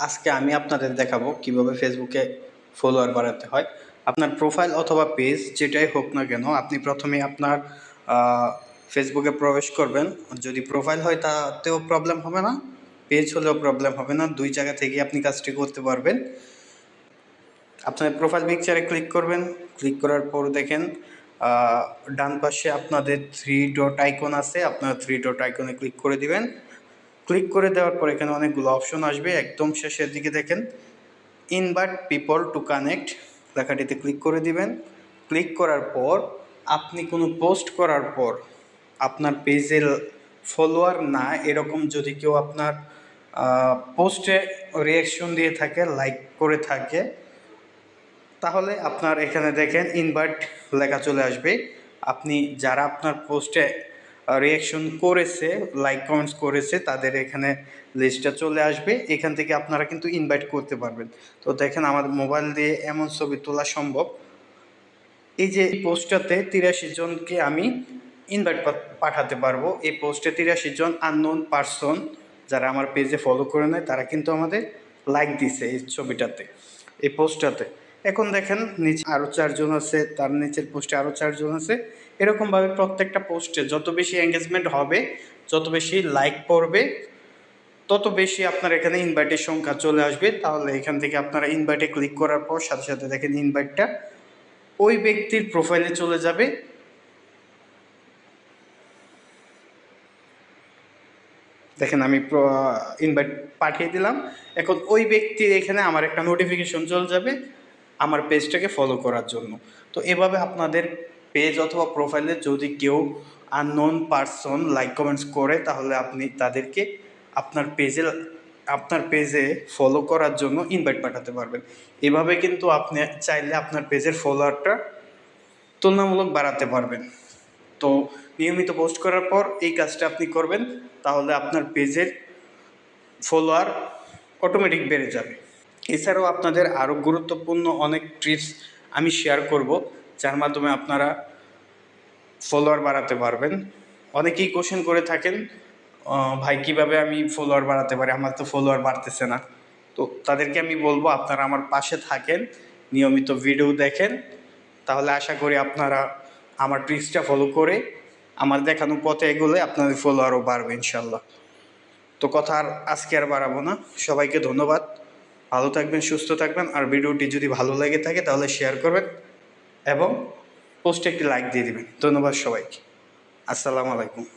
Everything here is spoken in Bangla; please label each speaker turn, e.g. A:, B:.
A: আজকে আমি আপনাদের দেখাবো কিভাবে ফেসবুকে ফলোয়ার বাড়াতে হয়। আপনার প্রোফাইল অথবা পেজ যেটাই হোক না কেন, আপনি প্রথমে আপনার ফেসবুকে প্রবেশ করবেন। যদি প্রোফাইল হয় তাতেও প্রবলেম হবে না, পেজ হলেও প্রবলেম হবে না, দুই জায়গা থেকে আপনি কাজটি করতে পারবেন। আপনার প্রোফাইল পিকচারে ক্লিক করবেন। ক্লিক করার পর দেখেন ডান পাশে আপনাদের থ্রি ডট আইকন আছে, আপনার থ্রি ডট আইকনে ক্লিক করে দিবেন। ক্লিক করে দেওয়ার পর এখানে অনেকগুলো অপশন আসবে। একদম শেষের দিকে দেখেন ইনভাইট পিপল টু কানেক্ট লেখাটিতে ক্লিক করে দিবেন। ক্লিক করার পর আপনি কোনো পোস্ট করার পর আপনার পেজের ফলোয়ার না এরকম যদি কেউ আপনার পোস্টে রিয়াকশন দিয়ে থাকে, লাইক করে থাকে, তাহলে আপনার এখানে দেখেন ইনভাইট লেখা চলে আসবে। আপনি যারা আপনার পোস্টে রিয়াকশন করেছে, লাইক কমেন্টস করেছে, তাদের এখানে লিস্টটা চলে আসবে। এখান থেকে আপনারা কিন্তু ইনভাইট করতে পারবেন। তো দেখেন আমাদের মোবাইল দিয়ে এমন ছবি তোলা সম্ভব। এই যে পোস্টটাতে 83 জনকে আমি ইনভাইট পাঠাতে পারবো। এই পোস্টে 83 জন আননোন পারসন যারা আমার পেজে ফলো করে নেয়, তারা কিন্তু আমাদের লাইক দিছে এই ছবিটাতে, এই পোস্টটাতে। এখন দেখেন নিচে আরও 4 জন আছে, তার নিচের পোস্টে আরও 4 জন আছে। এরকমভাবে প্রত্যেকটা পোস্টে যত বেশি এঙ্গেজমেন্ট হবে, যত বেশি লাইক পড়বে, তত বেশি আপনার এখানে ইনভাইটের সংখ্যা চলে আসবে। তাহলে এখান থেকে আপনারা ইনভাইটে ক্লিক করার পর সাথে সাথে দেখেন ইনভাইটটা ওই ব্যক্তির প্রোফাইলে চলে যাবে। দেখেন আমি ইনভাইট পাঠিয়ে দিলাম। এখন ওই ব্যক্তির এখানে আমার একটা নোটিফিকেশন চলে যাবে আমার পেজটাকে ফলো করার জন্য। তো এভাবে আপনাদের পেজ অথবা প্রোফাইলে যদি কেউ আননোন পারসন লাইক কমেন্টস করে, তাহলে আপনি তাদেরকে আপনার পেজে ফলো করার জন্য ইনভাইট পাঠাতে পারবেন। এভাবে কিন্তু আপনি চাইলে আপনার পেজের ফলোয়ারটা তুলনামূলক বাড়াতে পারবেন। তো নিয়মিত পোস্ট করার পর এই কাজটা আপনি করবেন, তাহলে আপনার পেজের ফলোয়ার অটোমেটিক বেড়ে যাবে। এছাড়াও আপনাদের আরও গুরুত্বপূর্ণ অনেক টিপস আমি শেয়ার করব, যার মাধ্যমে আপনারা ফলোয়ার বাড়াতে পারবেন। অনেকেই কোশ্চেন করে থাকেন, ভাই কীভাবে আমি ফলোয়ার বাড়াতে পারি, আমার তো ফলোয়ার বাড়তেছে না। তো তাদেরকে আমি বলবো আপনারা আমার পাশে থাকেন, নিয়মিত ভিডিও দেখেন, তাহলে আশা করি আপনারা আমার ট্রিক্সটা ফলো করে আমার দেখানো পথে এগোলে আপনাদের ফলোয়ারও বাড়বে ইনশাল্লাহ। তো কথা আর আজকে আর বাড়াবো না। সবাইকে ধন্যবাদ। ভালো থাকবেন, সুস্থ থাকবেন। আর ভিডিওটি যদি ভালো লেগে থাকে তাহলে শেয়ার করবেন এবং পোস্টে একটি লাইক দিয়ে দেবেন। ধন্যবাদ সবাইকে। আসসালামু আলাইকুম।